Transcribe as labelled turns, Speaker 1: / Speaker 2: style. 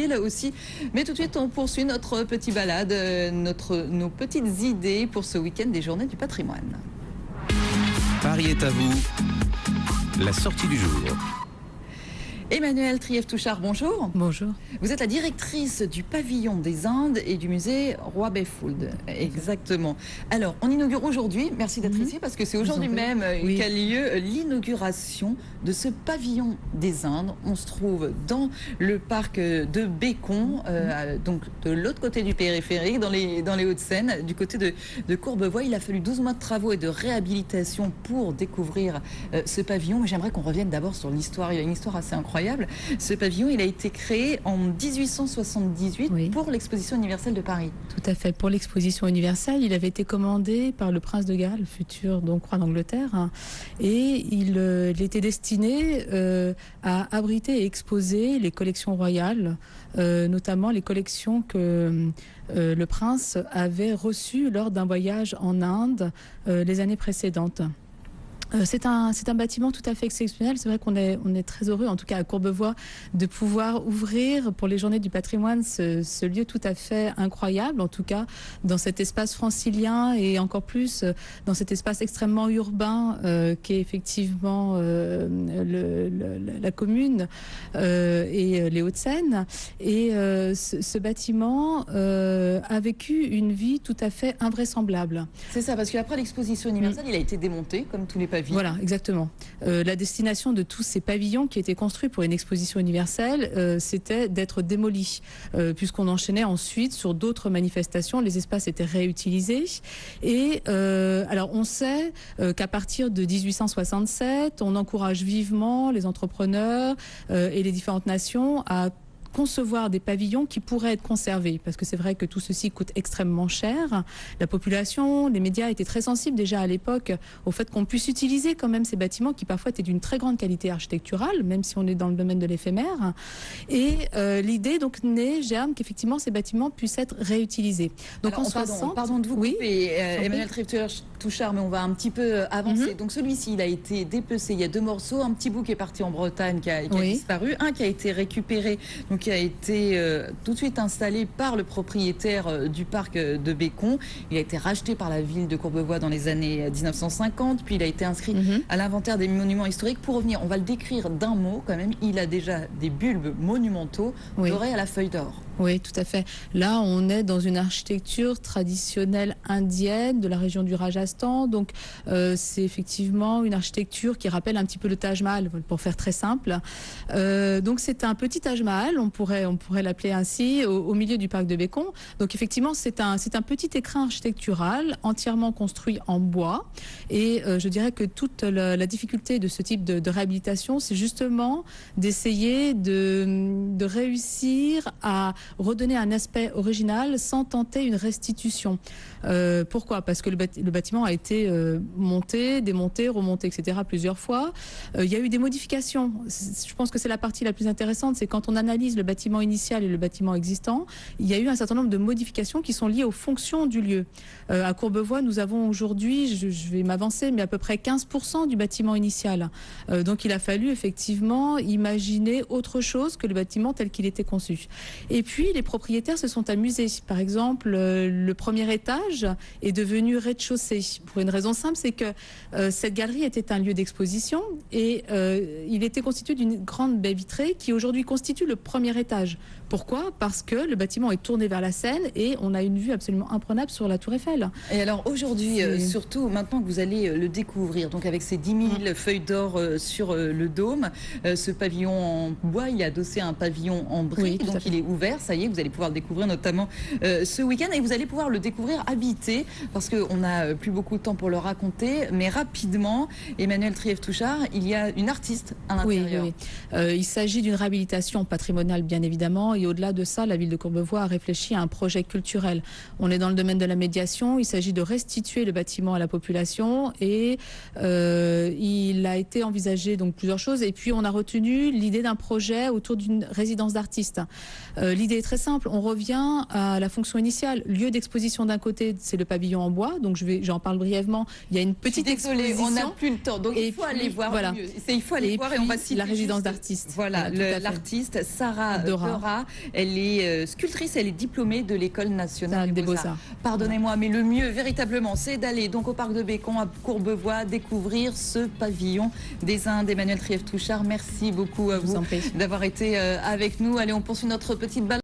Speaker 1: là aussi. Mais tout de suite, on poursuit notre petite balade, nos petites idées pour ce week-end des Journées du patrimoine.
Speaker 2: Paris est à vous, la sortie du jour.
Speaker 1: Emmanuelle Trief-Touchard, bonjour.
Speaker 3: Bonjour.
Speaker 1: Vous êtes la directrice du pavillon des Indes et du musée Roi Beffould. Exactement. Alors, on inaugure aujourd'hui, merci d'être ici, parce que c'est aujourd'hui même qu'a lieu l'inauguration de ce pavillon des Indes. On se trouve dans le parc de Bécon, donc de l'autre côté du périphérique, dans les Hauts-de-Seine, du côté de Courbevoie. Il a fallu 12 mois de travaux et de réhabilitation pour découvrir ce pavillon. Mais j'aimerais qu'on revienne d'abord sur l'histoire. Il y a une histoire assez incroyable. Ce pavillon, il a été créé en 1878 pour l'exposition universelle de Paris.
Speaker 3: Tout à fait. Pour l'exposition universelle, il avait été commandé par le prince de Galles, futur donc roi d'Angleterre, et il était destiné à abriter et exposer les collections royales, notamment les collections que le prince avait reçues lors d'un voyage en Inde les années précédentes. C'est un bâtiment tout à fait exceptionnel. C'est vrai qu'on est très heureux, en tout cas à Courbevoie, de pouvoir ouvrir pour les Journées du patrimoine ce lieu tout à fait incroyable, en tout cas dans cet espace francilien et encore plus dans cet espace extrêmement urbain qui est effectivement la commune et les Hauts-de-Seine. Et ce bâtiment a vécu une vie tout à fait invraisemblable.
Speaker 1: C'est ça, parce qu'après l'exposition universelle, il a été démonté, comme tous les pavillons.
Speaker 3: Voilà, exactement. La destination de tous ces pavillons qui étaient construits pour une exposition universelle, c'était d'être démolis, puisqu'on enchaînait ensuite sur d'autres manifestations. Les espaces étaient réutilisés. Et alors, on sait qu'à partir de 1867, on encourage vivement les entrepreneurs et les différentes nations à concevoir des pavillons qui pourraient être conservés, parce que c'est vrai que tout ceci coûte extrêmement cher. La population, les médias étaient très sensibles déjà à l'époque au fait qu'on puisse utiliser quand même ces bâtiments qui parfois étaient d'une très grande qualité architecturale, même si on est dans le domaine de l'éphémère. Et l'idée donc germe qu'effectivement ces bâtiments puissent être réutilisés. Donc
Speaker 1: alors, pardon de vous couper, Emmanuelle Trief-Touchard, mais on va un petit peu avancer. Donc celui-ci, il a été dépecé. Il y a deux morceaux, un petit bout qui est parti en Bretagne qui a disparu, un qui a été récupéré, donc qui a été tout de suite installé par le propriétaire du parc de Bécon. Il a été racheté par la ville de Courbevoie dans les années 1950, puis il a été inscrit à l'inventaire des monuments historiques. Pour revenir, on va le décrire d'un mot quand même, il a déjà des bulbes monumentaux dorés à la feuille d'or.
Speaker 3: Oui, tout à fait. Là, on est dans une architecture traditionnelle indienne de la région du Rajasthan. Donc, c'est effectivement une architecture qui rappelle un petit peu le Taj Mahal, pour faire très simple. Donc, c'est un petit Taj Mahal, on pourrait l'appeler ainsi, au milieu du parc de Bécon. Donc, effectivement, c'est un petit écrin architectural entièrement construit en bois. Et je dirais que toute la difficulté de ce type de réhabilitation, c'est justement d'essayer de réussir à redonner un aspect original sans tenter une restitution. Pourquoi ? Parce que le bâtiment a été monté, démonté, remonté, etc. plusieurs fois. Il y a eu des modifications. Je pense que c'est la partie la plus intéressante, c'est quand on analyse le bâtiment initial et le bâtiment existant, il y a eu un certain nombre de modifications qui sont liées aux fonctions du lieu. À Courbevoie, nous avons aujourd'hui, je vais m'avancer, mais à peu près 15% du bâtiment initial. Donc il a fallu effectivement imaginer autre chose que le bâtiment tel qu'il était conçu. Et puis les propriétaires se sont amusés. Par exemple, le premier étage est devenu rez-de-chaussée. Pour une raison simple, c'est que cette galerie était un lieu d'exposition et il était constitué d'une grande baie vitrée qui aujourd'hui constitue le premier étage. Pourquoi ? Parce que le bâtiment est tourné vers la Seine et on a une vue absolument imprenable sur la Tour Eiffel.
Speaker 1: Et alors aujourd'hui, surtout maintenant que vous allez le découvrir, donc avec ces 10 000 feuilles d'or sur le dôme, ce pavillon en bois, il est adossé à un pavillon en briques, donc il est ouvert, ça y est, vous allez pouvoir le découvrir notamment ce week-end et vous allez pouvoir le découvrir habité, parce qu'on n'a plus beaucoup de temps pour le raconter, mais rapidement, Emmanuelle Trief-Touchard, il y a une artiste à l'intérieur.
Speaker 3: Il s'agit d'une réhabilitation patrimoniale bien évidemment. Et au-delà de ça, la ville de Courbevoie a réfléchi à un projet culturel. On est dans le domaine de la médiation. Il s'agit de restituer le bâtiment à la population et il a été envisagé donc plusieurs choses. Et puis on a retenu l'idée d'un projet autour d'une résidence d'artistes. L'idée l'idée est très simple. On revient à la fonction initiale. Lieu d'exposition d'un côté, c'est le pavillon en bois. Donc j'en parle brièvement. Il y a une petite exposition.
Speaker 1: On n'a plus le temps. Donc il faut aller voir.
Speaker 3: Voilà.
Speaker 1: Il faut aller voir et on va citer
Speaker 3: la résidence d'artiste.
Speaker 1: Voilà, l'artiste Sarah Dora. Elle est sculptrice, elle est diplômée de l'École nationale des Beaux-Arts. Pardonnez-moi, mais le mieux véritablement, c'est d'aller donc au parc de Bécon à Courbevoie découvrir ce pavillon des Indes. Emmanuelle Trièves-Touchard, merci beaucoup à vous d'avoir été avec nous. Allez, on poursuit notre petite balade.